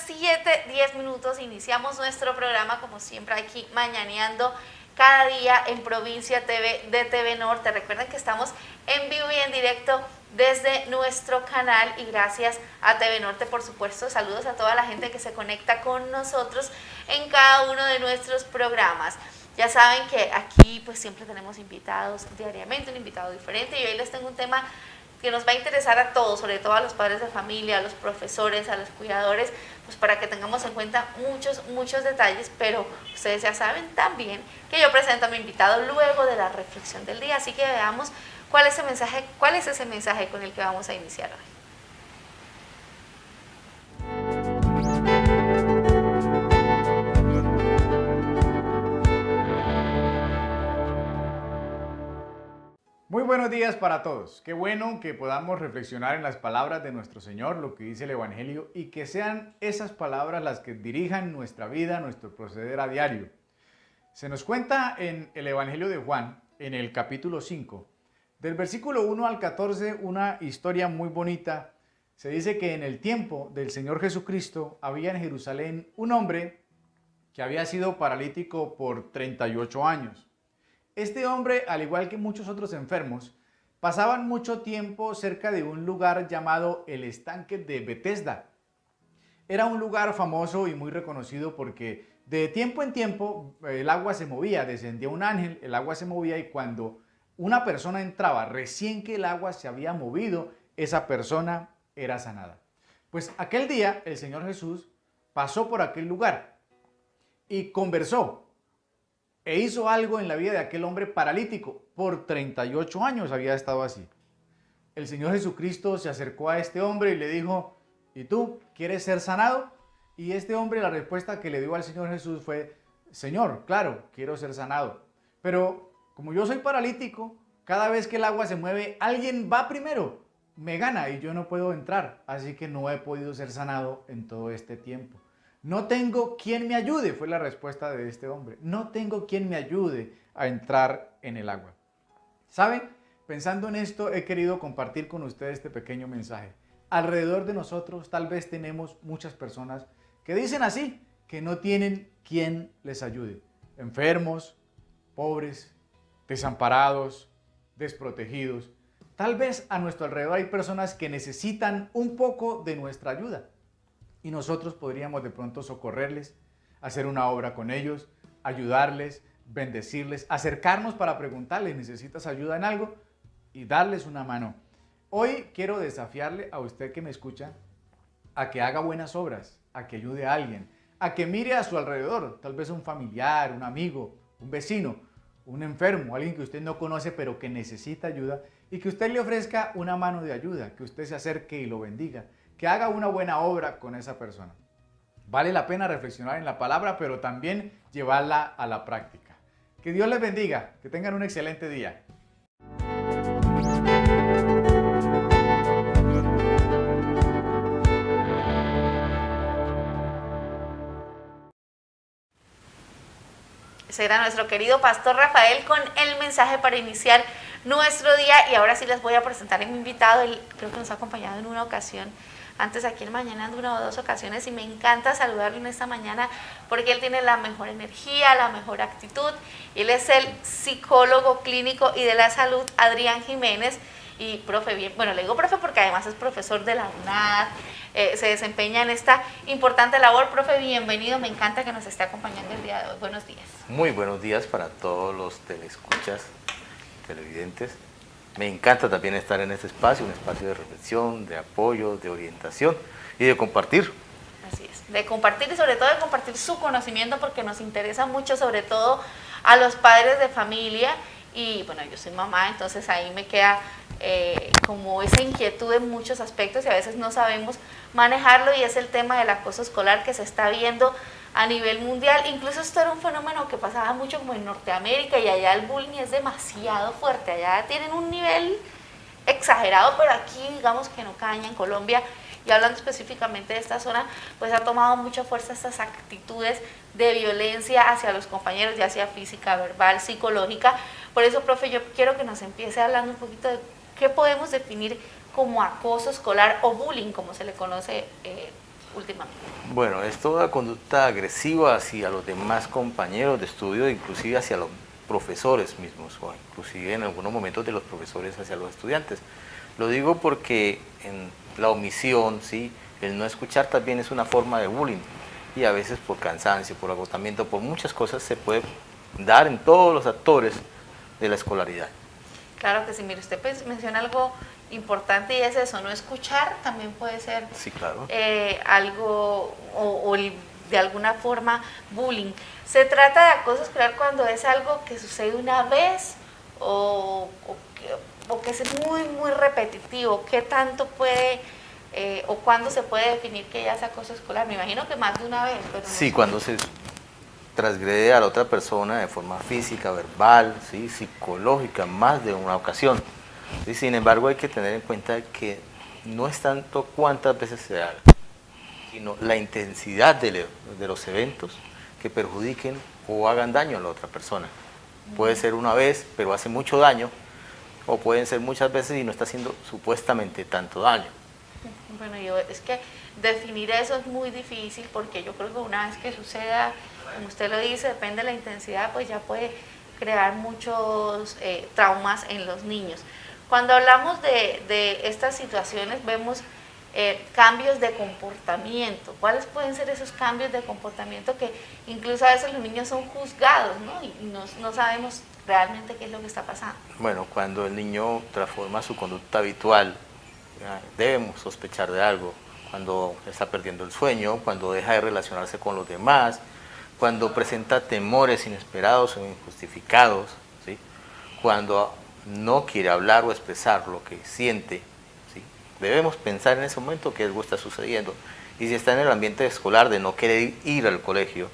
7:10 iniciamos nuestro programa como siempre aquí mañaneando cada día en Provincia TV de TV Norte. Recuerden que estamos en vivo y en directo desde nuestro canal y gracias a TV Norte, por supuesto. Saludos a toda la gente que se conecta con nosotros en cada uno de nuestros programas. Ya saben que aquí pues siempre tenemos invitados diariamente, un invitado diferente, y hoy les tengo un tema que nos va a interesar a todos, sobre todo a los padres de familia, a los profesores, a los cuidadores, pues para que tengamos en cuenta muchos detalles, pero ustedes ya saben también que yo presento a mi invitado luego de la reflexión del día, así que veamos cuál es ese mensaje con el que vamos a iniciar hoy. Muy buenos días para todos. Qué bueno que podamos reflexionar en las palabras de nuestro Señor, lo que dice el Evangelio, y que sean esas palabras las que dirijan nuestra vida, nuestro proceder a diario. Se nos cuenta en el Evangelio de Juan, en el capítulo 5, del versículo 1 al 14, una historia muy bonita. Se dice que en el tiempo del Señor Jesucristo había en Jerusalén un hombre que había sido paralítico por 38 años. Este hombre, al igual que muchos otros enfermos, pasaban mucho tiempo cerca de un lugar llamado el Estanque de Betesda. Era un lugar famoso y muy reconocido porque de tiempo en tiempo el agua se movía, descendía un ángel, el agua se movía y cuando una persona entraba, recién que el agua se había movido, esa persona era sanada. Pues aquel día el Señor Jesús pasó por aquel lugar y conversó. E hizo algo en la vida de aquel hombre paralítico. Por 38 años había estado así. El Señor Jesucristo se acercó a este hombre y le dijo, ¿y tú quieres ser sanado? Y este hombre, la respuesta que le dio al Señor Jesús fue, Señor, claro, quiero ser sanado. Pero como yo soy paralítico, cada vez que el agua se mueve, alguien va primero, me gana y yo no puedo entrar. Así que no he podido ser sanado en todo este tiempo. No tengo quien me ayude, fue la respuesta de este hombre. No tengo quien me ayude a entrar en el agua. ¿Saben? Pensando en esto, he querido compartir con ustedes este pequeño mensaje. Alrededor de nosotros tal vez tenemos muchas personas que dicen así, que no tienen quien les ayude. Enfermos, pobres, desamparados, desprotegidos. Tal vez a nuestro alrededor hay personas que necesitan un poco de nuestra ayuda. Y nosotros podríamos de pronto socorrerles, hacer una obra con ellos, ayudarles, bendecirles, acercarnos para preguntarles, ¿necesitas ayuda en algo? Y darles una mano. Hoy quiero desafiarle a usted que me escucha a que haga buenas obras, a que ayude a alguien, a que mire a su alrededor, tal vez un familiar, un amigo, un vecino, un enfermo, alguien que usted no conoce pero que necesita ayuda y que usted le ofrezca una mano de ayuda, que usted se acerque y lo bendiga. Que haga una buena obra con esa persona. Vale la pena reflexionar en la palabra, pero también llevarla a la práctica. Que Dios les bendiga, que tengan un excelente día. Ese era nuestro querido pastor Rafael con el mensaje para iniciar nuestro día. Y ahora sí les voy a presentar a mi invitado. Él creo que nos ha acompañado en una ocasión antes aquí en Mañana, en una o dos ocasiones, y me encanta saludarlo en esta mañana porque él tiene la mejor energía, la mejor actitud. Él es el psicólogo clínico y de la salud, Adrián Jiménez. Y profe, bien, bueno, le digo profe porque además es profesor de la UNAD, se desempeña en esta importante labor. Profe, bienvenido, me encanta que nos esté acompañando el día de hoy. Buenos días. Muy buenos días para todos los telescuchas, televidentes. Me encanta también estar en este espacio, un espacio de reflexión, de apoyo, de orientación y de compartir. Así es, de compartir y sobre todo de compartir su conocimiento porque nos interesa mucho, sobre todo a los padres de familia. Y bueno, yo soy mamá, entonces ahí me queda como esa inquietud en muchos aspectos y a veces no sabemos manejarlo, y es el tema del acoso escolar que se está viendo a nivel mundial. Incluso esto era un fenómeno que pasaba mucho como en Norteamérica, y allá el bullying es demasiado fuerte, allá tienen un nivel exagerado, pero aquí digamos que no caña en Colombia. Y hablando específicamente de esta zona, pues ha tomado mucha fuerza estas actitudes de violencia hacia los compañeros, ya sea física, verbal, psicológica. Por eso, profe, yo quiero que nos empiece hablando un poquito de qué podemos definir como acoso escolar o bullying, como se le conoce últimamente? Bueno, es toda conducta agresiva hacia los demás compañeros de estudio, inclusive hacia los profesores mismos, o inclusive en algunos momentos de los profesores hacia los estudiantes. Lo digo porque en la omisión, ¿sí?, el no escuchar también es una forma de bullying, y a veces por cansancio, por agotamiento, por muchas cosas se puede dar en todos los actores de la escolaridad. Claro que sí, mire, usted menciona algo importante y es eso, no escuchar también puede ser Sí, claro. algo de alguna forma bullying. Se trata de acoso escolar cuando es algo que sucede una vez o que es muy, muy repetitivo. ¿Qué tanto puede o cuándo se puede definir que ya es acoso escolar? Me imagino que más de una vez. Pero no Sí, sé. cuando se transgrede a la otra persona de forma física, verbal, ¿sí?, psicológica, más de una ocasión. ¿Sí? Sin embargo, hay que tener en cuenta que no es tanto cuántas veces se haga, sino la intensidad de los eventos que perjudiquen o hagan daño a la otra persona. Puede ser una vez, pero hace mucho daño, o pueden ser muchas veces y no está haciendo supuestamente tanto daño. Bueno, es que definir eso es muy difícil porque yo creo que una vez que suceda, como usted lo dice, depende de la intensidad, pues ya puede crear muchos traumas en los niños. Cuando hablamos de estas situaciones vemos cambios de comportamiento. ¿Cuáles pueden ser esos cambios de comportamiento que incluso a veces los niños son juzgados, ¿no? Y no sabemos realmente qué es lo que está pasando? Bueno, cuando el niño transforma su conducta habitual, debemos sospechar de algo. Cuando está perdiendo el sueño, cuando deja de relacionarse con los demás, cuando presenta temores inesperados o injustificados, ¿sí?, cuando no quiere hablar o expresar lo que siente, ¿sí?, debemos pensar en ese momento que algo está sucediendo. Y si está en el ambiente escolar, de no querer ir al colegio,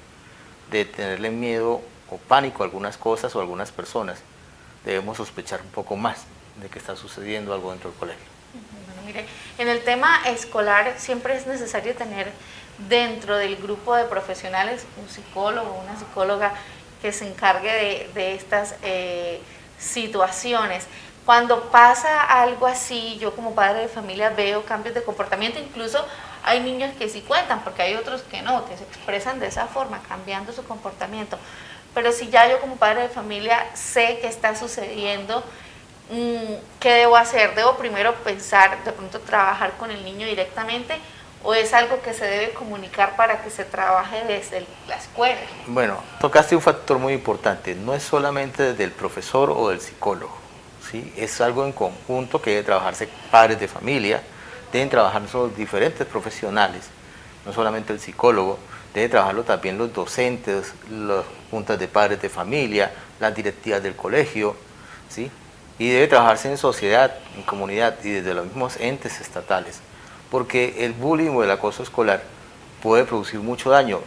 de tenerle miedo o pánico a algunas cosas o a algunas personas, debemos sospechar un poco más de que está sucediendo algo dentro del colegio. Bueno, mire, en el tema escolar siempre es necesario tener dentro del grupo de profesionales un psicólogo, una psicóloga que se encargue de estas situaciones. Cuando pasa algo así, yo como padre de familia veo cambios de comportamiento, incluso hay niños que sí cuentan, porque hay otros que no, que se expresan de esa forma, cambiando su comportamiento. Pero si ya yo como padre de familia sé que está sucediendo, ¿qué debo hacer? ¿Debo primero pensar, de pronto trabajar con el niño directamente o es algo que se debe comunicar para que se trabaje desde la escuela? Bueno, tocaste un factor muy importante, no es solamente desde el profesor o del psicólogo, ¿sí?, es algo en conjunto que debe trabajarse padres de familia, deben trabajar los diferentes profesionales, no solamente el psicólogo, deben trabajarlo también los docentes, las juntas de padres de familia, las directivas del colegio, ¿sí?, y debe trabajarse en sociedad, en comunidad y desde los mismos entes estatales, porque el bullying o el acoso escolar puede producir mucho daño.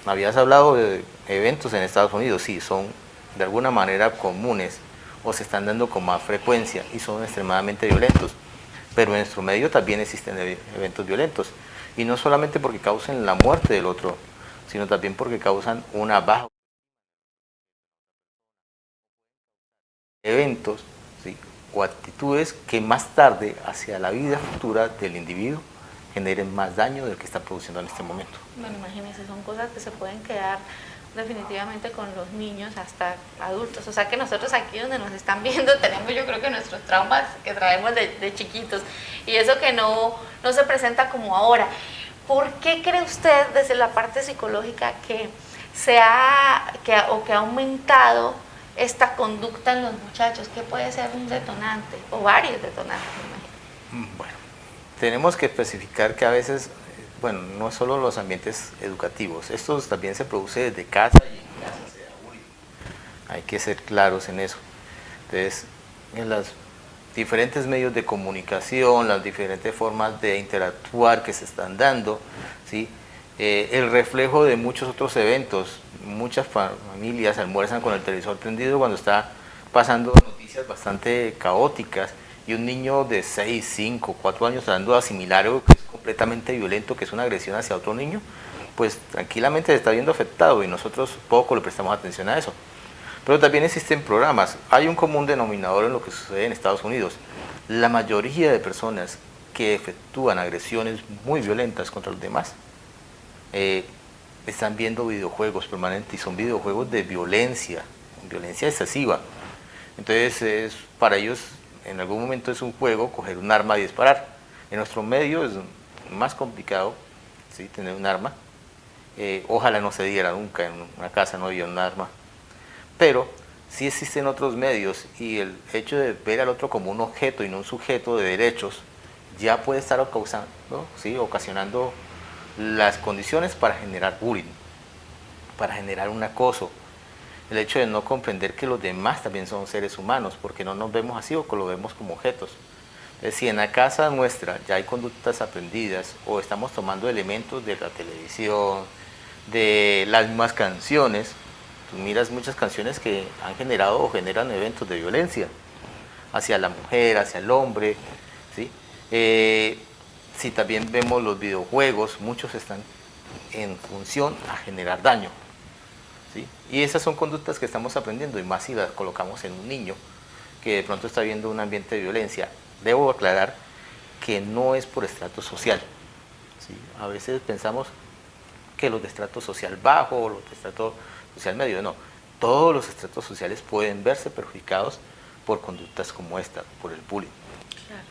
Habías hablado de eventos en Estados Unidos, sí, son de alguna manera comunes o se están dando con más frecuencia y son extremadamente violentos, pero en nuestro medio también existen eventos violentos, y no solamente porque causen la muerte del otro, sino también porque causan una baja eventos, ¿sí?, o actitudes que más tarde, hacia la vida futura del individuo, generen más daño del que está produciendo en este momento. Bueno, imagínense, son cosas que se pueden quedar definitivamente con los niños hasta adultos. O sea que nosotros aquí donde nos están viendo tenemos, yo creo que nuestros traumas que traemos de chiquitos, y eso que no se presenta como ahora. ¿Por qué cree usted desde la parte psicológica que ha aumentado esta conducta en los muchachos? ¿Qué puede ser un detonante o varios detonantes, me imagino? Bueno, tenemos que especificar que a veces, bueno, no solo los ambientes educativos, esto también se produce desde casa y en casa se da bullying. Hay que ser claros en eso. Entonces, en los diferentes medios de comunicación, las diferentes formas de interactuar que se están dando, ¿sí?, el reflejo de muchos otros eventos. Muchas familias almuerzan con el televisor prendido cuando está pasando noticias bastante caóticas, y un niño de 6, 5, 4 años tratando de asimilar algo que es completamente violento, que es una agresión hacia otro niño, pues tranquilamente se está viendo afectado y nosotros poco le prestamos atención a eso. Pero también existen programas. Hay un común denominador en lo que sucede en Estados Unidos. La mayoría de personas que efectúan agresiones muy violentas contra los demás están viendo videojuegos permanentes y son videojuegos de violencia, violencia excesiva. Entonces, para ellos, en algún momento es un juego coger un arma y disparar. En nuestro medio es más complicado, ¿sí?, tener un arma. Ojalá no se diera nunca, en una casa no había un arma. Pero sí existen otros medios y el hecho de ver al otro como un objeto y no un sujeto de derechos ya puede estar causando, ¿sí?, ocasionando las condiciones para generar bullying, para generar un acoso. El hecho de no comprender que los demás también son seres humanos, porque no nos vemos así o que lo vemos como objetos. Entonces, si en la casa nuestra ya hay conductas aprendidas o estamos tomando elementos de la televisión, de las mismas canciones, tú miras muchas canciones que han generado o generan eventos de violencia hacia la mujer, hacia el hombre, ¿sí? Si también vemos los videojuegos, muchos están en función a generar daño, ¿sí? Y esas son conductas que estamos aprendiendo, y más si las colocamos en un niño que de pronto está viendo un ambiente de violencia. Debo aclarar que no es por estrato social, ¿sí? A veces pensamos que los de estrato social bajo o los de estrato social medio, no. Todos los estratos sociales pueden verse perjudicados por conductas como esta, por el bullying. Claro,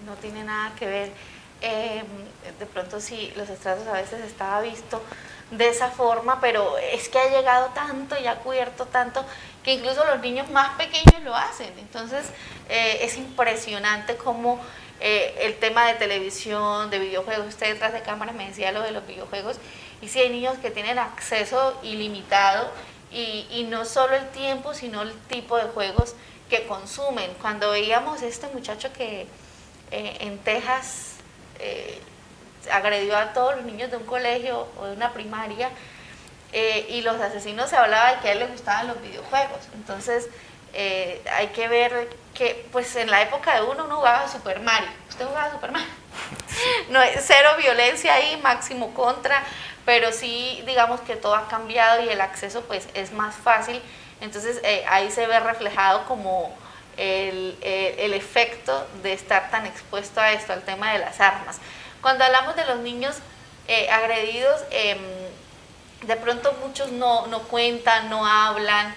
no tiene nada que ver. De pronto sí, los estratos a veces estaba visto de esa forma, pero es que ha llegado tanto y ha cubierto tanto que incluso los niños más pequeños lo hacen. Entonces es impresionante cómo el tema de televisión, de videojuegos, usted detrás de cámara me decía lo de los videojuegos, y sí hay niños que tienen acceso ilimitado y no solo el tiempo, sino el tipo de juegos que consumen. Cuando veíamos este muchacho que en Texas agredió a todos los niños de un colegio o de una primaria, y los asesinos, se hablaba de que a él le gustaban los videojuegos. Entonces hay que ver que pues en la época de uno jugaba Super Mario. ¿Usted jugaba Super Mario? No, cero violencia ahí, máximo contra, pero sí digamos que todo ha cambiado y el acceso pues es más fácil. Entonces ahí se ve reflejado como el efecto de estar tan expuesto a esto, al tema de las armas. Cuando hablamos de los niños agredidos, de pronto muchos no cuentan, no hablan,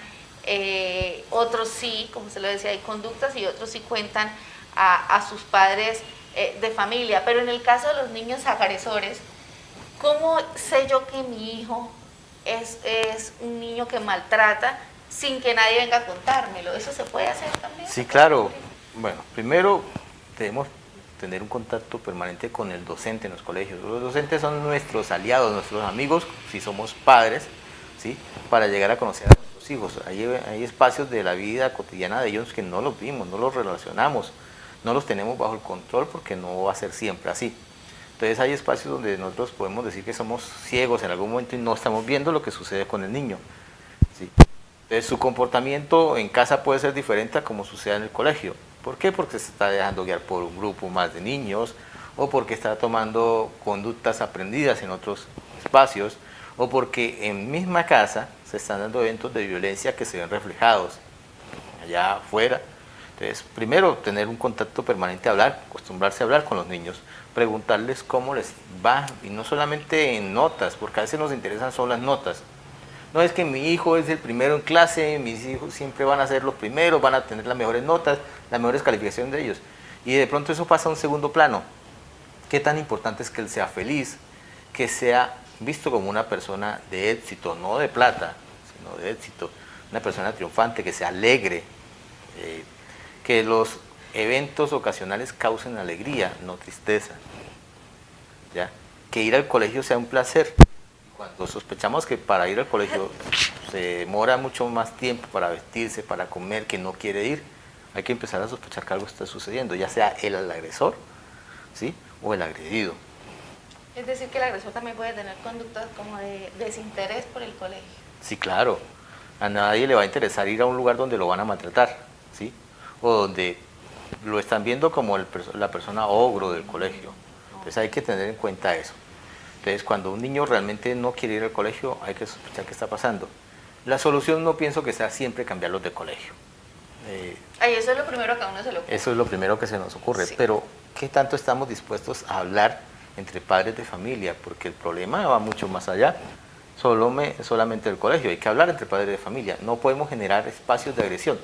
otros sí, como se lo decía, hay conductas, y otros sí cuentan a sus padres de familia. Pero en el caso de los niños agresores, ¿cómo sé yo que mi hijo es un niño que maltrata sin que nadie venga a contármelo? ¿Eso se puede hacer también? Sí, claro. Bueno, primero debemos tener un contacto permanente con el docente en los colegios. Los docentes son nuestros aliados, nuestros amigos, si somos padres, ¿sí?, para llegar a conocer a nuestros hijos. Hay espacios de la vida cotidiana de ellos que no los vimos, no los relacionamos, no los tenemos bajo el control, porque no va a ser siempre así. Entonces hay espacios donde nosotros podemos decir que somos ciegos en algún momento y no estamos viendo lo que sucede con el niño, ¿sí? Entonces su comportamiento en casa puede ser diferente a como sucede en el colegio. ¿Por qué? Porque se está dejando guiar por un grupo más de niños, o porque está tomando conductas aprendidas en otros espacios, o porque en misma casa se están dando eventos de violencia que se ven reflejados allá afuera. Entonces, primero, tener un contacto permanente, acostumbrarse a hablar con los niños, preguntarles cómo les va, y no solamente en notas, porque a veces nos interesan solo las notas. No es que mi hijo es el primero en clase, mis hijos siempre van a ser los primeros, van a tener las mejores notas, las mejores calificaciones de ellos. Y de pronto eso pasa a un segundo plano. ¿Qué tan importante es que él sea feliz, que sea visto como una persona de éxito, no de plata, sino de éxito, una persona triunfante, que sea alegre, que los eventos ocasionales causen alegría, no tristeza, ¿ya? Que ir al colegio sea un placer. Cuando sospechamos que para ir al colegio se demora mucho más tiempo para vestirse, para comer, que no quiere ir, hay que empezar a sospechar que algo está sucediendo, ya sea él el agresor, ¿sí?, o el agredido. Es decir, que el agresor también puede tener conductas como de desinterés por el colegio. Sí, claro. A nadie le va a interesar ir a un lugar donde lo van a maltratar, ¿sí?, o donde lo están viendo como la persona ogro del colegio. Entonces hay que tener en cuenta eso. Entonces, cuando un niño realmente no quiere ir al colegio, hay que sospechar qué está pasando. La solución no pienso que sea siempre cambiarlos de colegio. Eso es lo primero que a uno se le ocurre. Eso es lo primero que se nos ocurre, sí. Pero ¿qué tanto estamos dispuestos a hablar entre padres de familia, porque el problema va mucho más allá solamente del colegio. Hay que hablar entre padres de familia, no podemos generar espacios de agresión.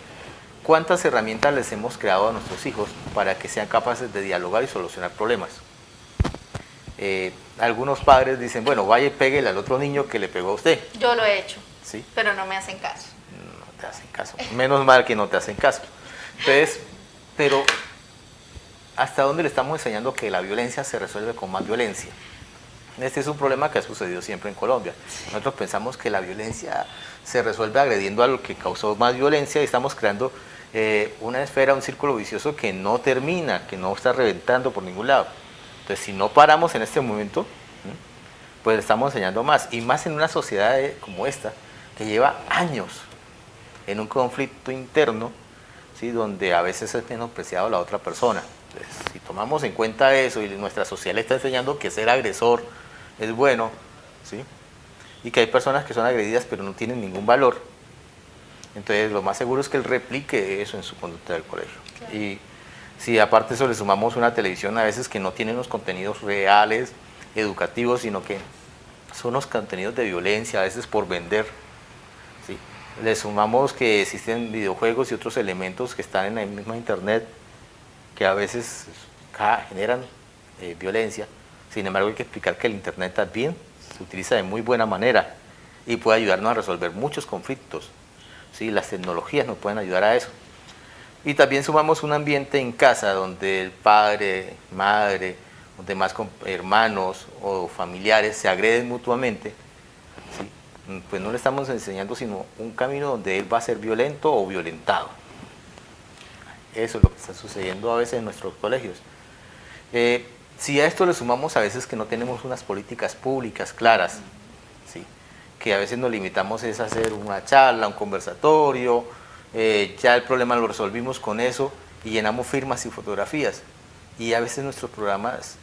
¿Cuántas herramientas les hemos creado a nuestros hijos para que sean capaces de dialogar y solucionar problemas? Algunos padres dicen, bueno, vaya y péguele al otro niño que le pegó a usted. Yo lo he hecho, ¿Sí? pero no me hacen caso. No te hacen caso. Menos mal que no te hacen caso. Entonces, pero ¿hasta dónde le estamos enseñando que la violencia se resuelve con más violencia? Este es un problema que ha sucedido siempre en Colombia. Nosotros pensamos que la violencia se resuelve agrediendo a lo que causó más violencia y estamos creando una esfera, un círculo vicioso que no termina, que no está reventando por ningún lado. Entonces, si no paramos en este momento, pues le estamos enseñando más. Y más en una sociedad como esta, que lleva años en un conflicto interno, ¿sí? Donde a veces es menospreciado la otra persona. Entonces, si tomamos en cuenta eso y nuestra sociedad le está enseñando que ser agresor es bueno, ¿sí? Y que hay personas que son agredidas pero no tienen ningún valor, entonces lo más seguro es que él replique eso en su conducta del colegio. Claro. Y si aparte eso le sumamos una televisión a veces que no tiene unos contenidos reales, educativos, sino que son unos contenidos de violencia, a veces por vender, ¿sí? Le sumamos que existen videojuegos y otros elementos que están en la misma internet que a veces generan violencia. Sin embargo, hay que explicar que el internet también se utiliza de muy buena manera y puede ayudarnos a resolver muchos conflictos, ¿sí? Las tecnologías nos pueden ayudar a eso. Y también sumamos un ambiente en casa donde el padre, madre, los demás hermanos o familiares se agreden mutuamente, ¿sí? Pues no le estamos enseñando sino un camino donde él va a ser violento o violentado. Eso es lo que está sucediendo a veces en nuestros colegios. Si a esto le sumamos a veces que no tenemos unas políticas públicas claras, ¿sí? Que a veces nos limitamos es a hacer una charla, un conversatorio, ya el problema lo resolvimos con eso y llenamos firmas y fotografías. Y a veces nuestros programas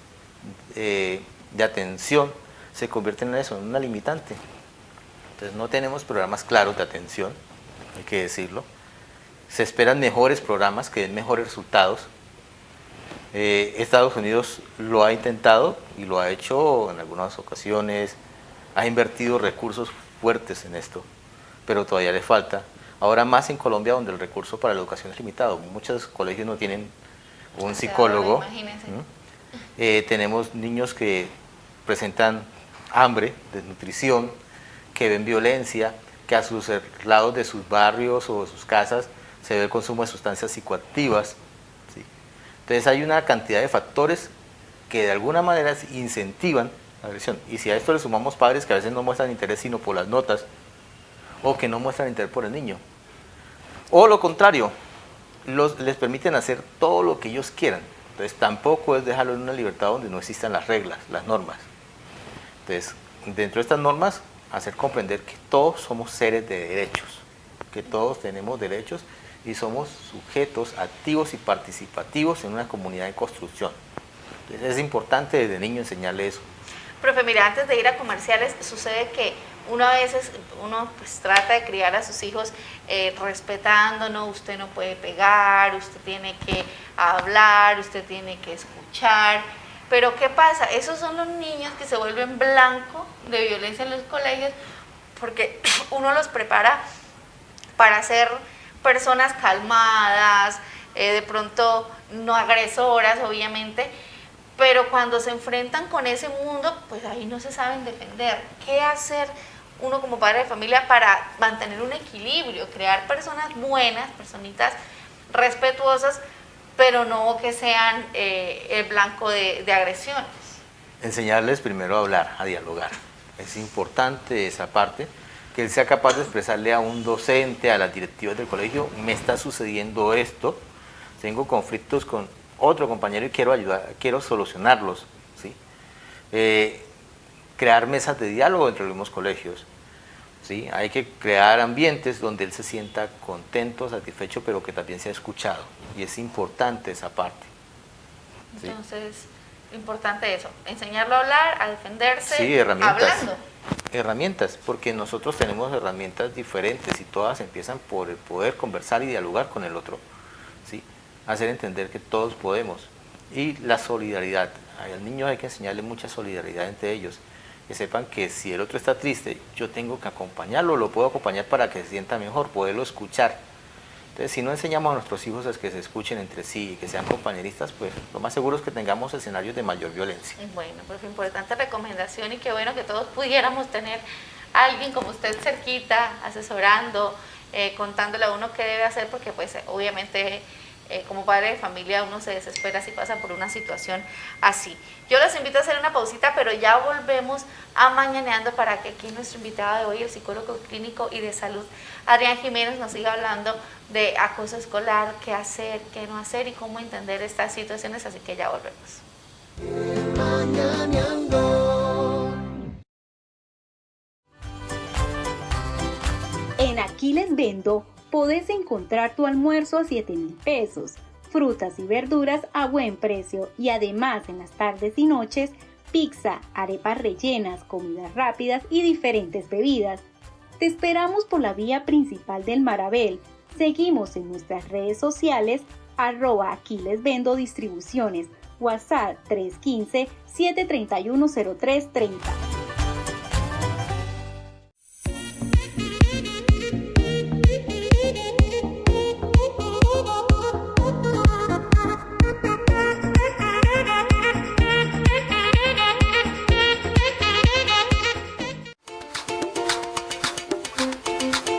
de atención se convierten en eso, en una limitante. Entonces no tenemos programas claros de atención, hay que decirlo. Se esperan mejores programas que den mejores resultados. Estados Unidos lo ha intentado y lo ha hecho en algunas ocasiones, ha invertido recursos fuertes en esto, pero todavía le falta. Ahora más en Colombia, donde el recurso para la educación es limitado. Muchos colegios no tienen un psicólogo. Tenemos niños que presentan hambre, desnutrición, que ven violencia, que a sus lados de sus barrios o de sus casas se ve el consumo de sustancias psicoactivas. Entonces hay una cantidad de factores que de alguna manera incentivan la agresión. Y si a esto le sumamos padres que a veces no muestran interés sino por las notas, o que no muestran interés por el niño, o lo contrario, les permiten hacer todo lo que ellos quieran. Entonces tampoco es dejarlo en una libertad donde no existan las reglas, las normas. Entonces, dentro de estas normas, hacer comprender que todos somos seres de derechos, que todos tenemos derechos y somos sujetos activos y participativos en una comunidad en construcción. Entonces es importante desde niño enseñarle eso. Profe, mira, antes de ir a comerciales, sucede que uno a veces pues trata de criar a sus hijos respetándonos, usted no puede pegar, usted tiene que hablar, usted tiene que escuchar, pero ¿qué pasa? Esos son los niños que se vuelven blanco de violencia en los colegios porque uno los prepara para ser personas calmadas, de pronto no agresoras, obviamente, pero cuando se enfrentan con ese mundo, pues ahí no se saben defender. ¿Qué hacer uno como padre de familia para mantener un equilibrio, crear personas buenas, personitas respetuosas, pero no que sean el blanco de agresiones? Enseñarles primero a hablar, a dialogar. Es importante esa parte, que él sea capaz de expresarle a un docente, a las directivas del colegio, me está sucediendo esto, tengo conflictos con otro compañero y quiero ayudar, quiero solucionarlos, ¿sí? Crear mesas de diálogo entre los mismos colegios, ¿sí? Hay que crear ambientes donde él se sienta contento, satisfecho, pero que también sea escuchado, y es importante esa parte, ¿sí? Entonces, importante eso, enseñarlo a hablar, a defenderse, sí, herramientas. Hablando. Herramientas, porque nosotros tenemos herramientas diferentes y todas empiezan por el poder conversar y dialogar con el otro, ¿sí? Hacer entender que todos podemos. Y la solidaridad. A los niños hay que enseñarle mucha solidaridad entre ellos, que sepan que si el otro está triste, yo tengo que acompañarlo, lo puedo acompañar para que se sienta mejor, poderlo escuchar. Entonces, si no enseñamos a nuestros hijos a que se escuchen entre sí y que sean compañeristas, pues lo más seguro es que tengamos escenarios de mayor violencia. Bueno, profe, importante recomendación y qué bueno que todos pudiéramos tener a alguien como usted cerquita, asesorando, contándole a uno qué debe hacer, porque pues obviamente como padre de familia uno se desespera si pasa por una situación así. Yo los invito a hacer una pausita, pero ya volvemos a Mañaneando para que aquí nuestro invitado de hoy, el psicólogo clínico y de salud, Adrián Jiménez, nos siga hablando de acoso escolar, qué hacer, qué no hacer y cómo entender estas situaciones, así que ya volvemos. En Aquí Les Vendo podés encontrar tu almuerzo a 7.000 pesos, frutas y verduras a buen precio y además en las tardes y noches, pizza, arepas rellenas, comidas rápidas y diferentes bebidas. Te esperamos por la vía principal del Marabel. Seguimos en nuestras redes sociales, @Aquí Les Vendo Distribuciones, WhatsApp 315-731-0330.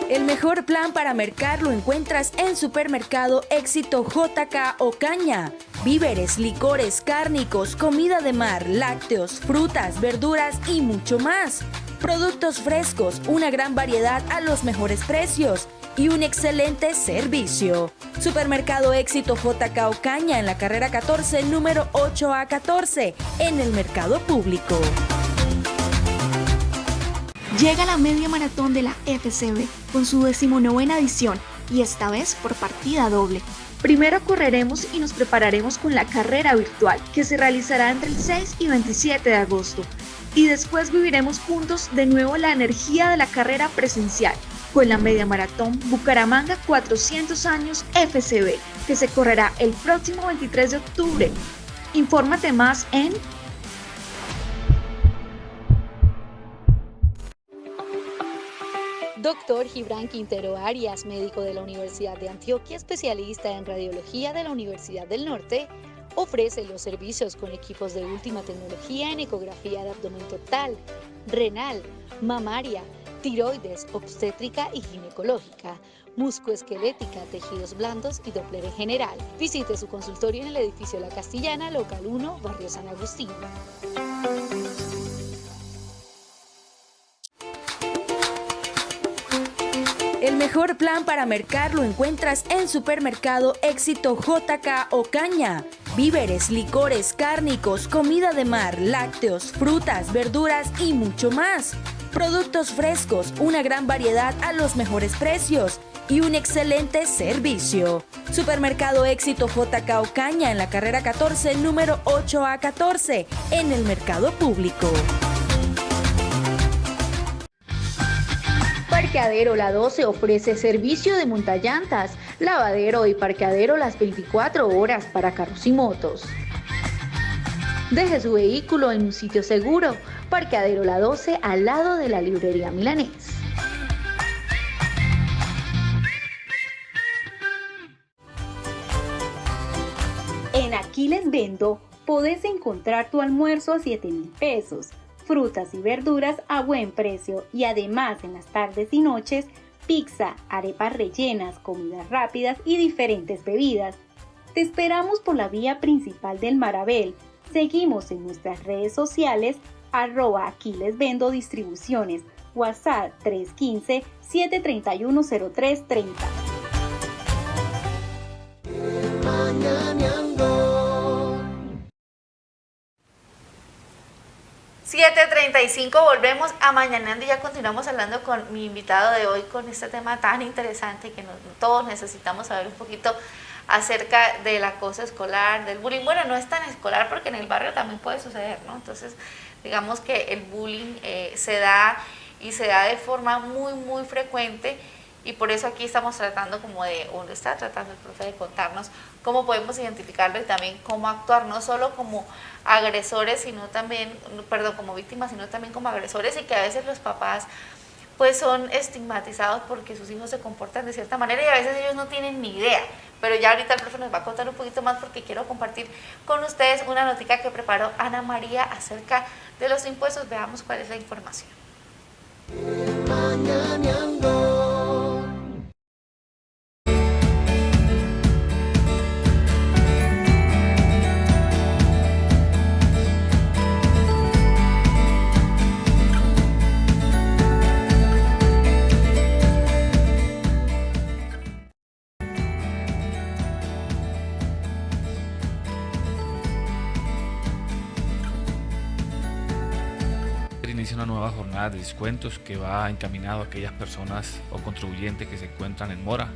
El mejor plan para mercar lo encuentras en Supermercado Éxito JK Ocaña. Víveres, licores, cárnicos, comida de mar, lácteos, frutas, verduras y mucho más. Productos frescos, una gran variedad a los mejores precios y un excelente servicio. Supermercado Éxito JK Ocaña en la carrera 14, número 8A14, en el mercado público. Llega la media maratón de la FCB con su 19ª edición y esta vez por partida doble. Primero correremos y nos prepararemos con la carrera virtual que se realizará entre el 6 y 27 de agosto. Y después viviremos juntos de nuevo la energía de la carrera presencial con la media maratón Bucaramanga 400 años FCB que se correrá el próximo 23 de octubre. Infórmate más en Doctor Gibran Quintero Arias, médico de la Universidad de Antioquia, especialista en radiología de la Universidad del Norte, ofrece los servicios con equipos de última tecnología en ecografía de abdomen total, renal, mamaria, tiroides, obstétrica y ginecológica, muscoesquelética, tejidos blandos y Doppler en general. Visite su consultorio en el edificio La Castellana, local 1, barrio San Agustín. El mejor plan para mercar lo encuentras en Supermercado Éxito JK Ocaña. Víveres, licores, cárnicos, comida de mar, lácteos, frutas, verduras y mucho más. Productos frescos, una gran variedad a los mejores precios y un excelente servicio. Supermercado Éxito JK Ocaña en la carrera 14, número 8A14, en el mercado público. Parqueadero La 12 ofrece servicio de montallantas, lavadero y parqueadero las 24 horas para carros y motos. Deje su vehículo en un sitio seguro. Parqueadero La 12 al lado de la librería Milanés. En Aquí Les Vendo podés encontrar tu almuerzo a 7.000 pesos, frutas y verduras a buen precio y además en las tardes y noches, pizza, arepas rellenas, comidas rápidas y diferentes bebidas. Te esperamos por la vía principal del Marabel. Seguimos en nuestras redes sociales, @Aquí Les Vendo Distribuciones, WhatsApp 315-731-0330. 7:35, volvemos a Mañaneando y ya continuamos hablando con mi invitado de hoy con este tema tan interesante que todos necesitamos saber un poquito acerca del acoso escolar, del bullying. Bueno, no es tan escolar porque en el barrio también puede suceder, ¿no? Entonces, digamos que el bullying se da y se da de forma muy frecuente y por eso aquí estamos tratando está tratando el profe de contarnos cómo podemos identificarlo y también cómo actuar, no solo como agresores, sino también, perdón, como víctimas, sino también como agresores, y que a veces los papás pues son estigmatizados porque sus hijos se comportan de cierta manera y a veces ellos no tienen ni idea. Pero ya ahorita el profe nos va a contar un poquito más porque quiero compartir con ustedes una notica que preparó Ana María acerca de los impuestos. Veamos cuál es la información. Inicia una nueva jornada de descuentos que va encaminado a aquellas personas o contribuyentes que se encuentran en mora.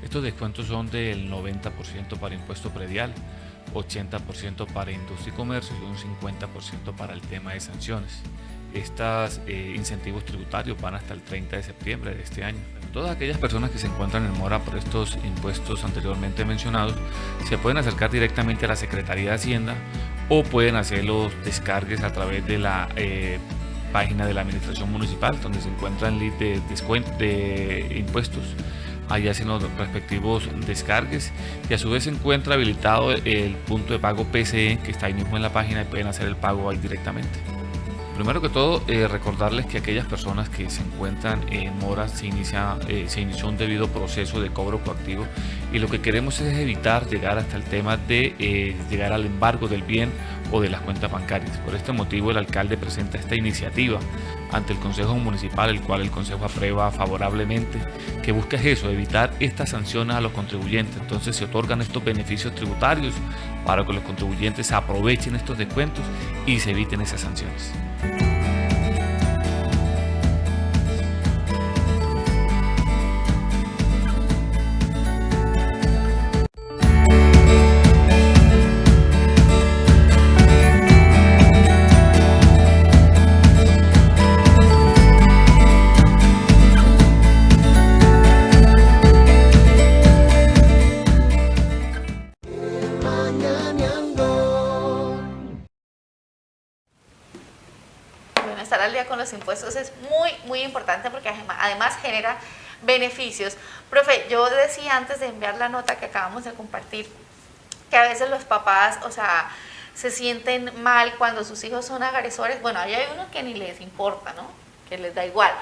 Estos descuentos son del 90% para impuesto predial, 80% para industria y comercio y un 50% para el tema de sanciones. Estos incentivos tributarios van hasta el 30 de septiembre de este año. Todas aquellas personas que se encuentran en mora por estos impuestos anteriormente mencionados se pueden acercar directamente a la Secretaría de Hacienda o pueden hacer los descargues a través de la página de la Administración Municipal, donde se encuentra el link de descuento de impuestos. Ahí hacen los respectivos descargues y a su vez se encuentra habilitado el punto de pago PCE que está ahí mismo en la página y pueden hacer el pago ahí directamente. Primero que todo, recordarles que aquellas personas que se encuentran en mora se inició un debido proceso de cobro coactivo y lo que queremos es evitar llegar hasta el tema de llegar al embargo del bien o de las cuentas bancarias. Por este motivo el alcalde presenta esta iniciativa ante el Consejo Municipal, el cual el Consejo aprueba favorablemente, que busca eso, evitar estas sanciones a los contribuyentes. Entonces se otorgan estos beneficios tributarios para que los contribuyentes aprovechen estos descuentos y se eviten esas sanciones. Estar al día con los impuestos es muy importante porque además genera beneficios. Profe, yo decía antes de enviar la nota que acabamos de compartir que a veces los papás, o sea, se sienten mal cuando sus hijos son agresores. Bueno, ahí hay unos que ni les importa, ¿no? Que les da igual.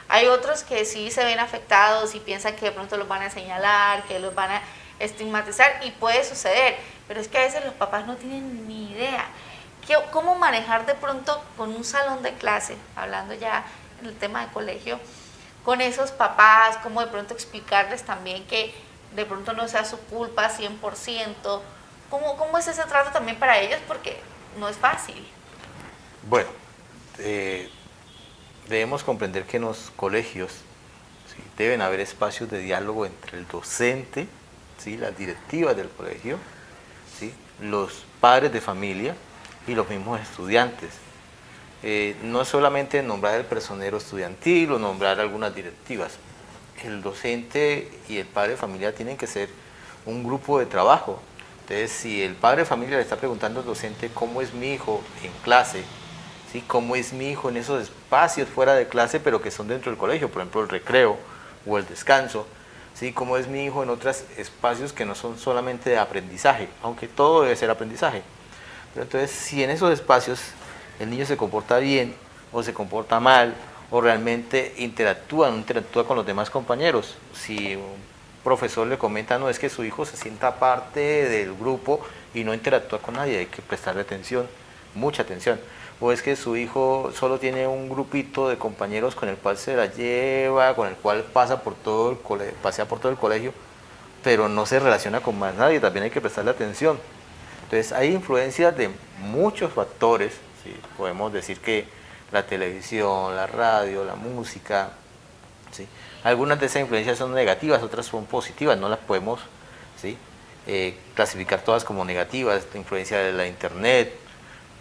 Hay otros que sí se ven afectados y piensan que de pronto los van a señalar, que los van a estigmatizar y puede suceder, pero es que a veces los papás no tienen ni idea. ¿Cómo manejar de pronto con un salón de clase, hablando ya en el tema de colegio, con esos papás? ¿Cómo de pronto explicarles también que de pronto no sea su culpa 100%? ¿Cómo es ese trato también para ellos? Porque no es fácil. Bueno, debemos comprender que en los colegios ¿sí? deben haber espacios de diálogo entre el docente, ¿sí? las directivas del colegio, ¿sí? los padres de familia, y los mismos estudiantes. No es solamente nombrar el personero estudiantil o nombrar algunas directivas. El docente y el padre de familia tienen que ser un grupo de trabajo. Entonces, si el padre de familia le está preguntando al docente cómo es mi hijo en clase, ¿sí? cómo es mi hijo en esos espacios fuera de clase, pero que son dentro del colegio, por ejemplo, el recreo o el descanso, ¿sí? cómo es mi hijo en otros espacios que no son solamente de aprendizaje, aunque todo debe ser aprendizaje. Pero entonces, si en esos espacios el niño se comporta bien o se comporta mal o realmente interactúa con los demás compañeros, si un profesor le comenta, no, es que su hijo se sienta parte del grupo y no interactúa con nadie, hay que prestarle atención, mucha atención. O es que su hijo solo tiene un grupito de compañeros con el cual se la lleva, con el cual pasea por todo el colegio, pero no se relaciona con más nadie, también hay que prestarle atención. Entonces hay influencias de muchos factores, ¿sí? Podemos decir que la televisión, la radio, la música, ¿sí? Algunas de esas influencias son negativas, otras son positivas, no las podemos ¿sí? Clasificar todas como negativas, la influencia de la internet,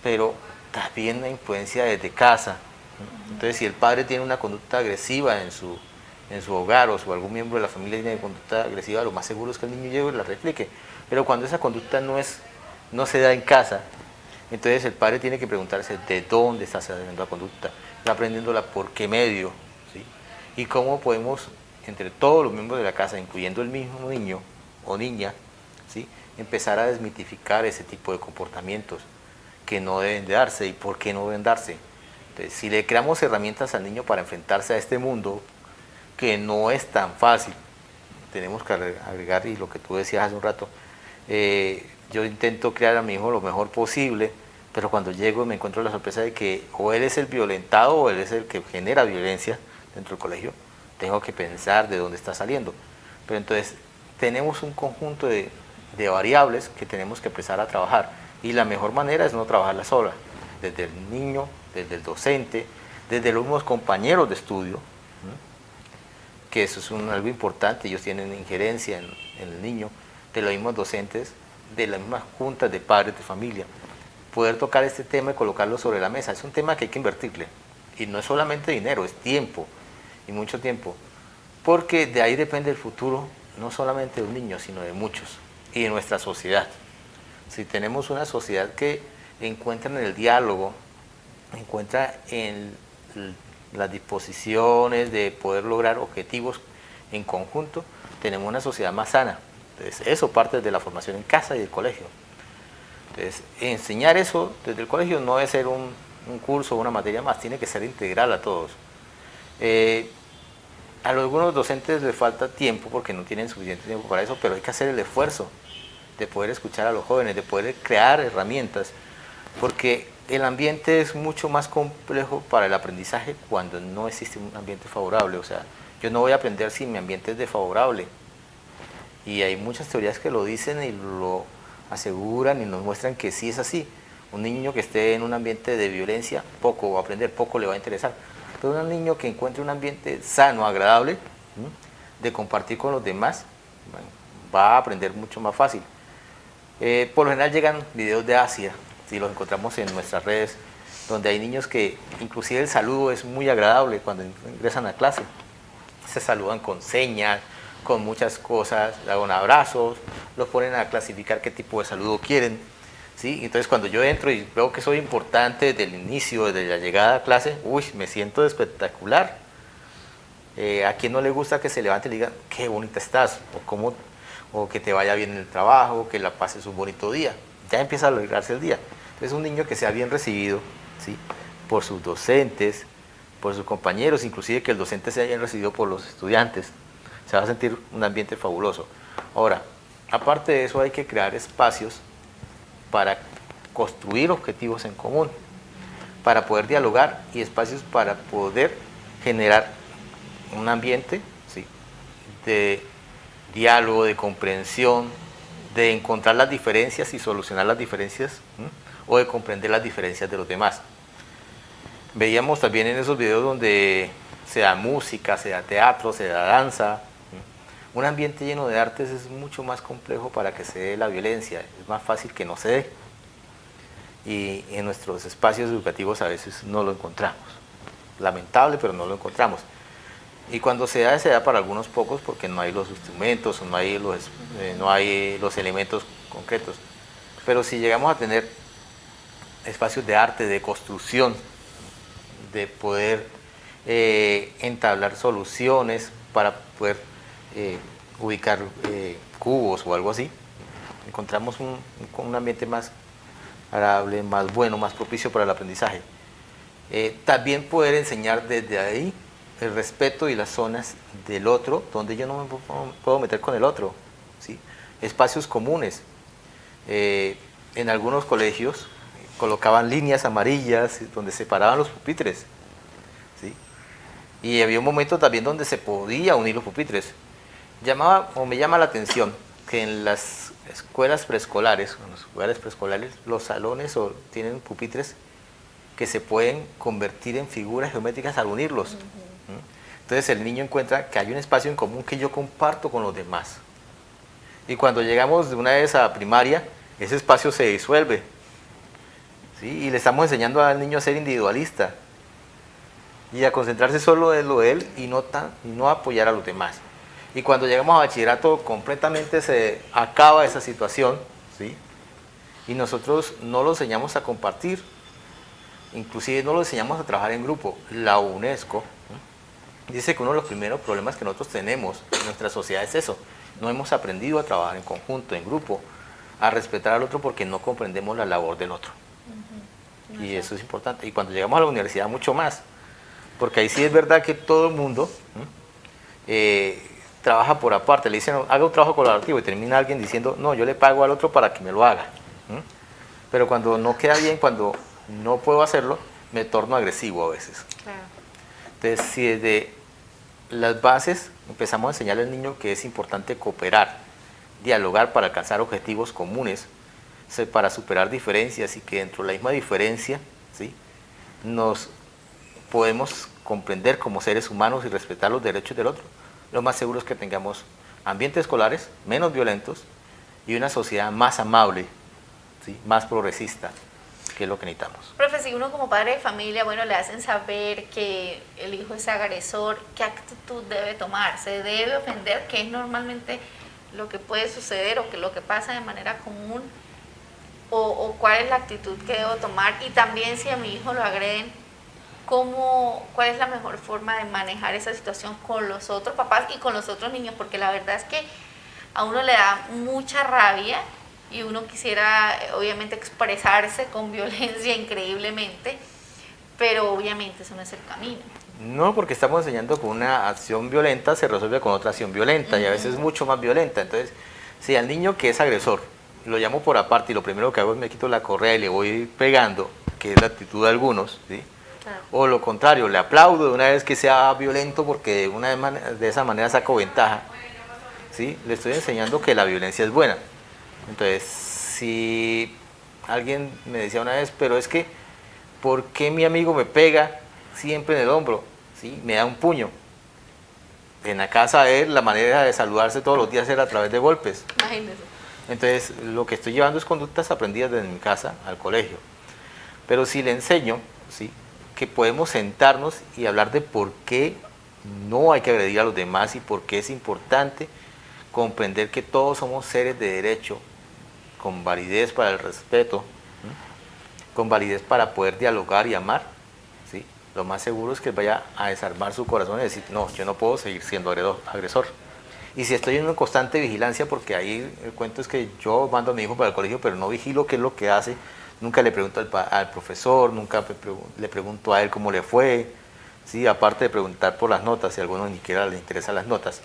pero también la influencia desde casa. Entonces si el padre tiene una conducta agresiva en su hogar o si algún miembro de la familia tiene conducta agresiva, lo más seguro es que el niño llegue y la replique. Pero cuando esa conducta no se da en casa, entonces el padre tiene que preguntarse de dónde está saliendo la conducta, está aprendiéndola por qué medio, ¿sí? Y cómo podemos, entre todos los miembros de la casa, incluyendo el mismo niño o niña, ¿sí? Empezar a desmitificar ese tipo de comportamientos que no deben de darse y por qué no deben darse. Entonces, si le creamos herramientas al niño para enfrentarse a este mundo, que no es tan fácil, tenemos que agregar, y lo que tú decías hace un rato, yo intento crear a mi hijo lo mejor posible, pero cuando llego me encuentro la sorpresa de que o él es el violentado o él es el que genera violencia dentro del colegio. Tengo que pensar de dónde está saliendo. Pero entonces tenemos un conjunto de variables que tenemos que empezar a trabajar, y la mejor manera es no trabajarla sola, desde el niño, desde el docente, desde los mismos compañeros de estudio, que eso es algo importante. Ellos tienen injerencia en el niño, de los mismos docentes, de las mismas juntas de padres de familia. Poder tocar este tema y colocarlo sobre la mesa es un tema que hay que invertirle, y no es solamente dinero, es tiempo, y mucho tiempo, porque de ahí depende el futuro, no solamente de un niño, sino de muchos, y de nuestra sociedad. Si tenemos una sociedad que encuentra en el diálogo, encuentra en las disposiciones de poder lograr objetivos en conjunto, tenemos una sociedad más sana. Entonces, eso parte de la formación en casa y del colegio. Entonces, enseñar eso desde el colegio no es ser un curso o una materia más, tiene que ser integral a todos. A algunos docentes les falta tiempo porque no tienen suficiente tiempo para eso, pero hay que hacer el esfuerzo de poder escuchar a los jóvenes, de poder crear herramientas, porque el ambiente es mucho más complejo para el aprendizaje cuando no existe un ambiente favorable. O sea, yo no voy a aprender si mi ambiente es desfavorable, y hay muchas teorías que lo dicen y lo aseguran y nos muestran que sí es así. Un niño que esté en un ambiente de violencia, poco va a aprender, poco le va a interesar. Pero un niño que encuentre un ambiente sano, agradable, de compartir con los demás, bueno, va a aprender mucho más fácil. Por lo general llegan videos de Asia, si los encontramos en nuestras redes, donde hay niños que inclusive el saludo es muy agradable cuando ingresan a clase. Se saludan con señas, con muchas cosas, dan abrazos, los ponen a clasificar qué tipo de saludo quieren, ¿sí? Entonces cuando yo entro y veo que soy importante desde el inicio, desde la llegada a clase, uy, me siento espectacular. ¿A quién no le gusta que se levante y le diga qué bonita estás? O que te vaya bien en el trabajo, que la pases un bonito día. Ya empieza a alegrarse el día. Entonces un niño que sea bien recibido, ¿sí? Por sus docentes, por sus compañeros, inclusive que el docente sea bien recibido por los estudiantes, se va a sentir un ambiente fabuloso. Ahora, aparte de eso, hay que crear espacios para construir objetivos en común, para poder dialogar, y espacios para poder generar un ambiente, ¿sí? De diálogo, de comprensión, de encontrar las diferencias y solucionar las diferencias, o de comprender las diferencias de los demás. Veíamos también en esos videos donde se da música, se da teatro, se da danza. Un ambiente lleno de artes es mucho más complejo para que se dé la violencia, es más fácil que no se dé. Y en nuestros espacios educativos a veces no lo encontramos. Lamentable, pero no lo encontramos. Y cuando se da para algunos pocos porque no hay los instrumentos, no hay los elementos concretos. Pero si llegamos a tener espacios de arte, de construcción, de poder entablar soluciones para poder ubicar cubos o algo así, encontramos un ambiente más agradable, más bueno, más propicio para el aprendizaje. También poder enseñar desde ahí el respeto y las zonas del otro, donde yo no me puedo meter con el otro, ¿sí? Espacios comunes. En algunos colegios colocaban líneas amarillas donde separaban los pupitres, ¿sí? Y había un momento también donde se podía unir los pupitres. Me llama la atención que en las escuelas preescolares, en los lugares preescolares, los salones tienen pupitres que se pueden convertir en figuras geométricas al unirlos. Entonces el niño encuentra que hay un espacio en común que yo comparto con los demás. Y cuando llegamos de una vez a primaria, ese espacio se disuelve, ¿sí? Y le estamos enseñando al niño a ser individualista y a concentrarse solo en lo de él y no apoyar a los demás. Y cuando llegamos a bachillerato completamente se acaba esa situación, ¿sí? Y nosotros no lo enseñamos a compartir, inclusive no lo enseñamos a trabajar en grupo. La UNESCO dice que uno de los primeros problemas que nosotros tenemos en nuestra sociedad es eso. No hemos aprendido a trabajar en conjunto, en grupo, a respetar al otro porque no comprendemos la labor del otro. Y eso es importante. Y cuando llegamos a la universidad mucho más, porque ahí sí es verdad que todo el mundo trabaja por aparte. Le dicen, haga un trabajo colaborativo y termina alguien diciendo, no, yo le pago al otro para que me lo haga. Pero cuando no queda bien, cuando no puedo hacerlo, me torno agresivo a veces. Claro. Entonces, si desde las bases empezamos a enseñarle al niño que es importante cooperar, dialogar para alcanzar objetivos comunes, para superar diferencias y que dentro de la misma diferencia, ¿sí?, nos podemos comprender como seres humanos y respetar los derechos del otro, lo más seguro es que tengamos ambientes escolares menos violentos y una sociedad más amable, ¿sí?, más progresista, que es lo que necesitamos. Profe, si uno como padre de familia, bueno, le hacen saber que el hijo es agresor, ¿qué actitud debe tomar? ¿Se debe ofender? ¿Qué es normalmente lo que puede suceder o que lo que pasa de manera común? ¿O cuál es la actitud que debo tomar? Y también si a mi hijo lo agreden, ¿cuál es la mejor forma de manejar esa situación con los otros papás y con los otros niños? Porque la verdad es que a uno le da mucha rabia y uno quisiera obviamente expresarse con violencia increíblemente, pero obviamente eso no es el camino. No, porque estamos enseñando que una acción violenta se resuelve con otra acción violenta y a veces mucho más violenta. Entonces, si al niño que es agresor lo llamo por aparte y lo primero que hago es me quito la correa y le voy pegando, que es la actitud de algunos, ¿sí? Claro. O lo contrario, le aplaudo de una vez que sea violento porque de esa manera saco ventaja, ¿sí? Le estoy enseñando que la violencia es buena. Entonces, si alguien me decía una vez, pero es que, ¿por qué mi amigo me pega siempre en el hombro? ¿Sí? Me da un puño. En la casa la manera de saludarse todos los días era a través de golpes. Imagínese. Entonces, lo que estoy llevando es conductas aprendidas desde mi casa al colegio. Pero si le enseño, ¿sí?, que podemos sentarnos y hablar de por qué no hay que agredir a los demás y por qué es importante comprender que todos somos seres de derecho, con validez para el respeto, con validez para poder dialogar y amar, ¿sí? Lo más seguro es que vaya a desarmar su corazón y decir, no, yo no puedo seguir siendo agresor. Y si estoy en una constante vigilancia, porque ahí el cuento es que yo mando a mi hijo para el colegio, pero no vigilo qué es lo que hace, nunca le pregunto al profesor, nunca le pregunto a él cómo le fue, ¿sí? Aparte de preguntar por las notas, si a algunos ni siquiera les interesan las notas.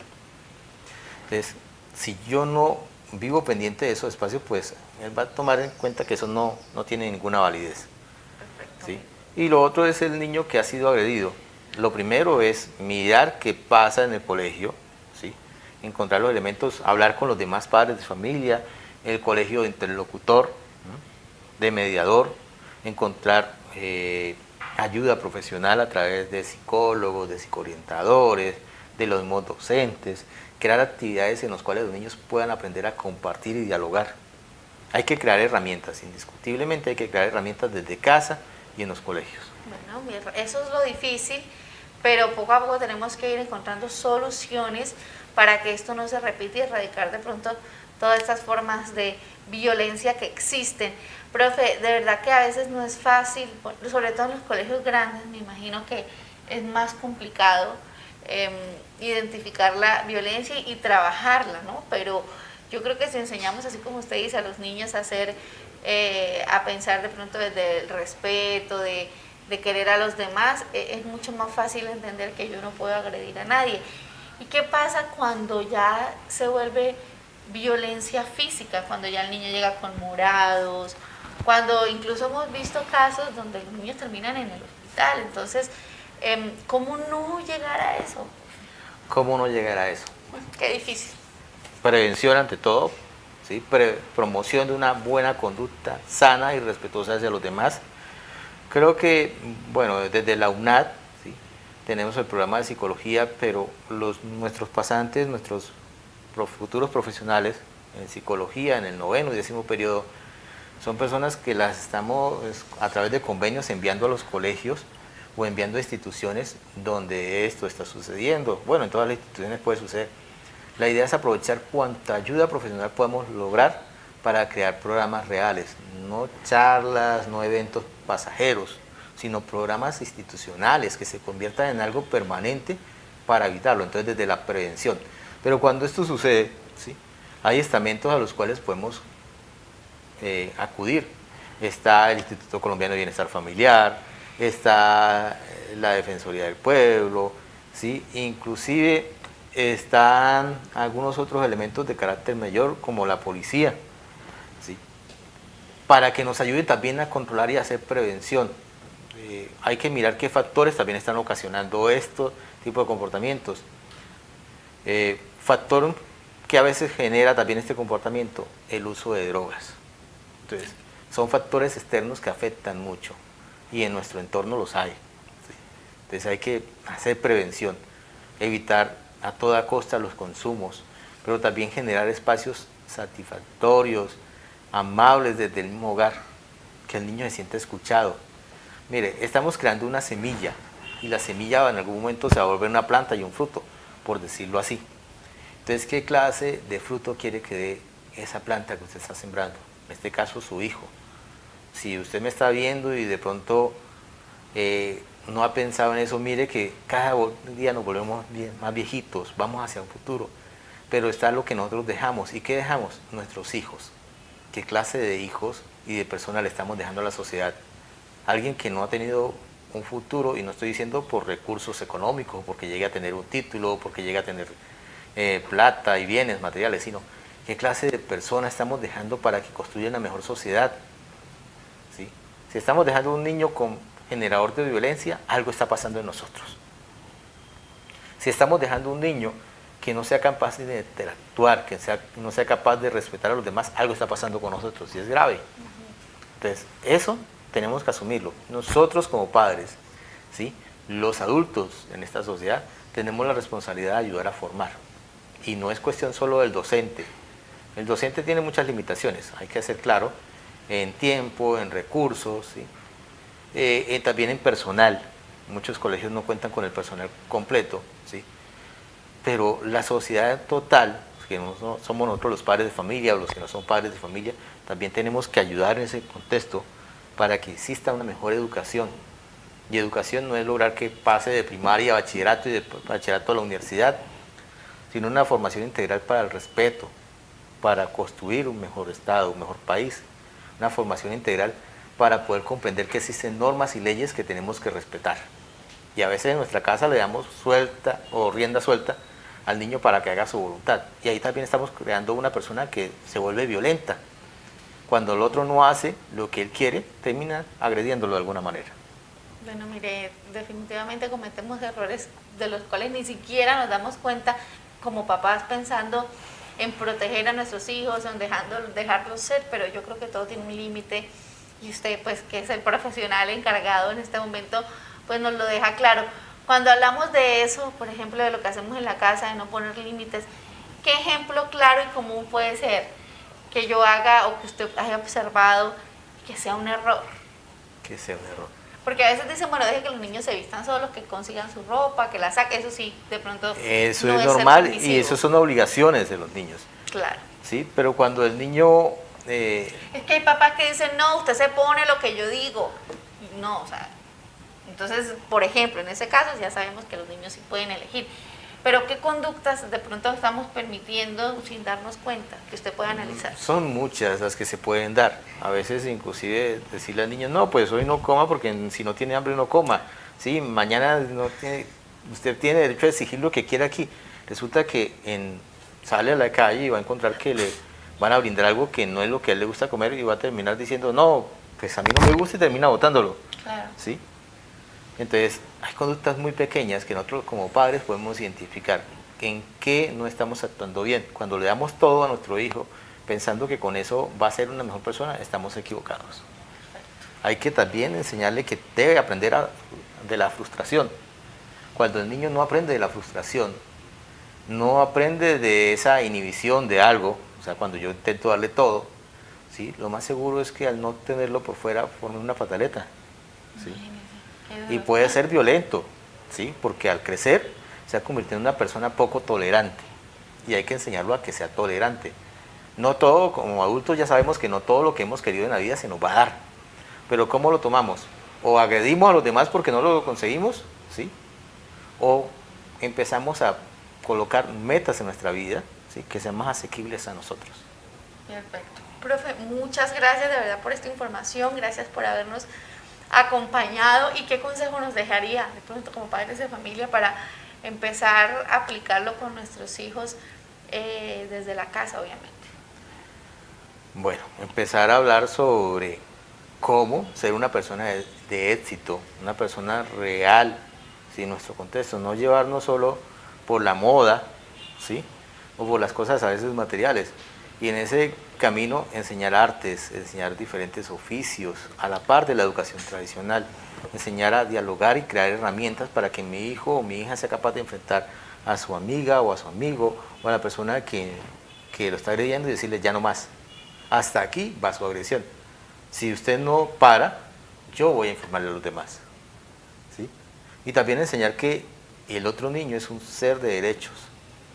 Entonces, si yo no vivo pendiente de esos espacios, pues él va a tomar en cuenta que eso no tiene ninguna validez. ¿Sí? Y lo otro es el niño que ha sido agredido. Lo primero es mirar qué pasa en el colegio, ¿sí?, encontrar los elementos, hablar con los demás padres de familia, el colegio de interlocutor, de mediador, encontrar ayuda profesional a través de psicólogos, de psicoorientadores, de los mismos docentes, crear actividades en las cuales los niños puedan aprender a compartir y dialogar. Hay que crear herramientas, indiscutiblemente hay que crear herramientas desde casa y en los colegios. Bueno, eso es lo difícil, pero poco a poco tenemos que ir encontrando soluciones para que esto no se repita y erradicar de pronto todas estas formas de violencia que existen. Profe, de verdad que a veces no es fácil, sobre todo en los colegios grandes, me imagino que es más complicado identificar la violencia y trabajarla, ¿no? Pero yo creo que si enseñamos, así como usted dice, a los niños a a pensar de pronto desde el respeto, de querer a los demás, es mucho más fácil entender que yo no puedo agredir a nadie. ¿Y qué pasa cuando ya se vuelve violencia física? Cuando ya el niño llega con morados, cuando incluso hemos visto casos donde los niños terminan en el hospital. Entonces, ¿cómo no llegar a eso? ¿Cómo no llegar a eso? Qué difícil. Prevención ante todo, ¿sí? Promoción de una buena conducta sana y respetuosa hacia los demás. Creo que, bueno, desde la UNAD, ¿sí?, tenemos el programa de psicología, pero nuestros pasantes, nuestros futuros profesionales en psicología, en el 9º y 10º periodo, son personas que las estamos a través de convenios enviando a los colegios o enviando a instituciones donde esto está sucediendo. Bueno, en todas las instituciones puede suceder, La idea es aprovechar cuanta ayuda profesional podamos lograr para crear programas reales, no charlas, no eventos pasajeros, sino programas institucionales que se conviertan en algo permanente para evitarlo, entonces desde la prevención. Pero cuando esto sucede, ¿sí?, hay estamentos a los cuales podemos acudir. Está el Instituto Colombiano de Bienestar Familiar, está la Defensoría del Pueblo, ¿sí?, inclusive están algunos otros elementos de carácter mayor como la policía, ¿sí?, para que nos ayude también a controlar y hacer prevención. Hay que mirar qué factores también están ocasionando este tipo de comportamientos. Factor que a veces genera también este comportamiento, el uso de drogas. Entonces, son factores externos que afectan mucho y en nuestro entorno los hay. ¿Sí? Entonces hay que hacer prevención, evitar a toda costa los consumos, pero también generar espacios satisfactorios, amables desde el mismo hogar, que el niño se sienta escuchado. Mire, estamos creando una semilla y la semilla en algún momento se va a volver una planta y un fruto, por decirlo así. Entonces, ¿qué clase de fruto quiere que dé esa planta que usted está sembrando? En este caso, su hijo. Si usted me está viendo y de pronto no ha pensado en eso, mire que cada día nos volvemos más viejitos, vamos hacia un futuro, pero está lo que nosotros dejamos. ¿Y qué dejamos? Nuestros hijos. ¿Qué clase de hijos y de personas le estamos dejando a la sociedad? Alguien que no ha tenido un futuro, y no estoy diciendo por recursos económicos, porque llegue a tener un título, porque llegue a tener plata y bienes materiales, sino qué clase de personas estamos dejando para que construyan una mejor sociedad. ¿Sí? Si estamos dejando un niño con generador de violencia, algo está pasando en nosotros. Si estamos dejando un niño que no sea capaz de interactuar, que no sea capaz de respetar a los demás, algo está pasando con nosotros y es grave. Entonces, eso tenemos que asumirlo. Nosotros como padres, ¿sí?, los adultos en esta sociedad, tenemos la responsabilidad de ayudar a formar. Y no es cuestión solo del docente. El docente tiene muchas limitaciones, hay que ser claro, en tiempo, en recursos, ¿sí?, también en personal. Muchos colegios no cuentan con el personal completo, ¿sí?, pero la sociedad total, que no somos nosotros los padres de familia o los que no son padres de familia, también tenemos que ayudar en ese contexto para que exista una mejor educación. Y educación no es lograr que pase de primaria a bachillerato y de bachillerato a la universidad, sino una formación integral para el respeto, para construir un mejor Estado, un mejor país. Una formación integral para poder comprender que existen normas y leyes que tenemos que respetar. Y a veces en nuestra casa le damos suelta o rienda suelta al niño para que haga su voluntad. Y ahí también estamos creando una persona que se vuelve violenta. Cuando el otro no hace lo que él quiere, termina agrediéndolo de alguna manera. Bueno, mire, definitivamente cometemos errores de los cuales ni siquiera nos damos cuenta como papás, pensando en proteger a nuestros hijos, en dejarlos ser, pero yo creo que todo tiene un límite y usted, pues, que es el profesional encargado en este momento, pues nos lo deja claro. Cuando hablamos de eso, por ejemplo, de lo que hacemos en la casa, de no poner límites, ¿qué ejemplo claro y común puede ser que yo haga o que usted haya observado que sea un error? Que sea un error. Porque a veces dicen, bueno, deje que los niños se vistan solos, que consigan su ropa, que la saquen, eso sí, de pronto eso no es normal permisivo. Y eso son obligaciones de los niños. Claro. ¿Sí? Pero cuando el niño... Es que hay papás que dicen, no, usted se pone lo que yo digo. Y no, o sea, entonces, por ejemplo, en ese caso ya sabemos que los niños sí pueden elegir. Pero ¿qué conductas de pronto estamos permitiendo sin darnos cuenta que usted puede analizar? Son muchas las que se pueden dar. A veces inclusive decirle al niño, no, pues hoy no coma porque si no tiene hambre no coma. Sí, mañana usted tiene derecho a exigir lo que quiera aquí. Resulta que sale a la calle y va a encontrar que le van a brindar algo que no es lo que a él le gusta comer y va a terminar diciendo, no, pues a mí no me gusta y termina botándolo. Claro. ¿Sí? Entonces, hay conductas muy pequeñas que nosotros como padres podemos identificar en qué no estamos actuando bien. Cuando le damos todo a nuestro hijo pensando que con eso va a ser una mejor persona, estamos equivocados. Hay que también enseñarle que debe aprender de la frustración. Cuando el niño no aprende de la frustración, no aprende de esa inhibición de algo, o sea, cuando yo intento darle todo, ¿sí?, lo más seguro es que al no tenerlo por fuera forme una pataleta, ¿sí? Y puede ser violento, ¿sí?, porque al crecer se ha convertido en una persona poco tolerante y hay que enseñarlo a que sea tolerante. No todo, como adultos ya sabemos que no todo lo que hemos querido en la vida se nos va a dar, pero ¿cómo lo tomamos? O agredimos a los demás porque no lo conseguimos, ¿sí? O empezamos a colocar metas en nuestra vida, ¿sí? Que sean más asequibles a nosotros. Perfecto. Profe, muchas gracias de verdad por esta información, gracias por habernos acompañado. ¿Y qué consejo nos dejaría de pronto como padres de familia para empezar a aplicarlo con nuestros hijos desde la casa, obviamente? Bueno, empezar a hablar sobre cómo ser una persona de éxito, una persona real, ¿sí? En nuestro contexto, no llevarnos solo por la moda, ¿sí? O por las cosas a veces materiales, y en ese camino enseñar artes, enseñar diferentes oficios, a la par de la educación tradicional, enseñar a dialogar y crear herramientas para que mi hijo o mi hija sea capaz de enfrentar a su amiga o a su amigo o a la persona que lo está agrediendo y decirle ya no más, hasta aquí va su agresión. Si usted no para, yo voy a informarle a los demás, ¿sí? Y también enseñar que el otro niño es un ser de derechos,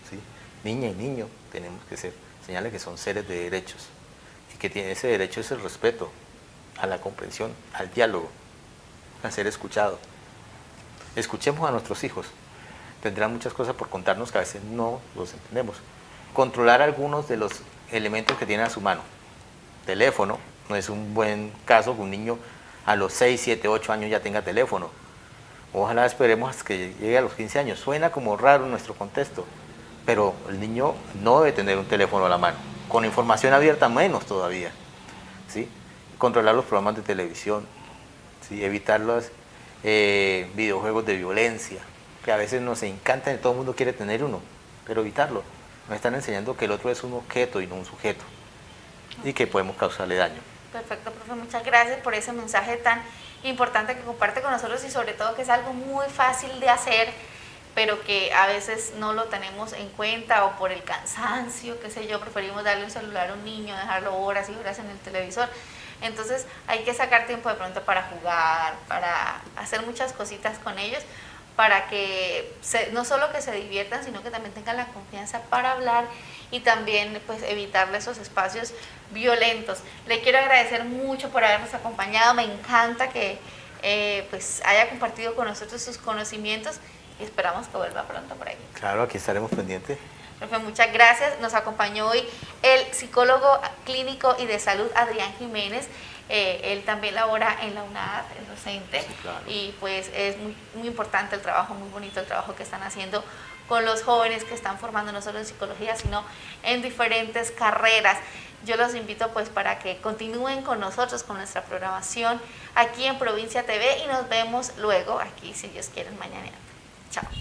¿sí? Niña y niño tenemos que enseñarle que son seres de derechos y que tiene ese derecho es el respeto a la comprensión, al diálogo, a ser escuchado. Escuchemos a nuestros hijos, tendrán muchas cosas por contarnos que a veces no los entendemos. Controlar algunos de los elementos que tienen a su mano. Teléfono, no es un buen caso que un niño a los 6, 7, 8 años ya tenga teléfono. Ojalá esperemos hasta que llegue a los 15 años. Suena como raro en nuestro contexto, pero el niño no debe tener un teléfono a la mano. Con información abierta menos todavía, ¿sí? Controlar los programas de televisión, ¿sí? Evitar los videojuegos de violencia, que a veces nos encantan y todo el mundo quiere tener uno, pero evitarlo. Nos están enseñando que el otro es un objeto y no un sujeto, y que podemos causarle daño. Perfecto, profe, muchas gracias por ese mensaje tan importante que comparte con nosotros y sobre todo que es algo muy fácil de hacer, pero que a veces no lo tenemos en cuenta o por el cansancio, qué sé yo, preferimos darle un celular a un niño, dejarlo horas y horas en el televisor. Entonces hay que sacar tiempo de pronto para jugar, para hacer muchas cositas con ellos, para que no solo que se diviertan, sino que también tengan la confianza para hablar y también pues evitarle esos espacios violentos. Le quiero agradecer mucho por habernos acompañado, me encanta que pues haya compartido con nosotros sus conocimientos y esperamos que vuelva pronto por ahí. Claro, aquí estaremos pendientes. Profe, muchas gracias. Nos acompañó hoy el psicólogo clínico y de salud Adrián Jiménez. Él también labora en la UNAD, es docente, sí, claro. Y pues es muy importante el trabajo, muy bonito el trabajo que están haciendo con los jóvenes que están formando no solo en psicología, sino en diferentes carreras. Yo los invito pues para que continúen con nosotros, con nuestra programación aquí en Provincia TV y nos vemos luego aquí, si Dios quiere, mañana. Chao.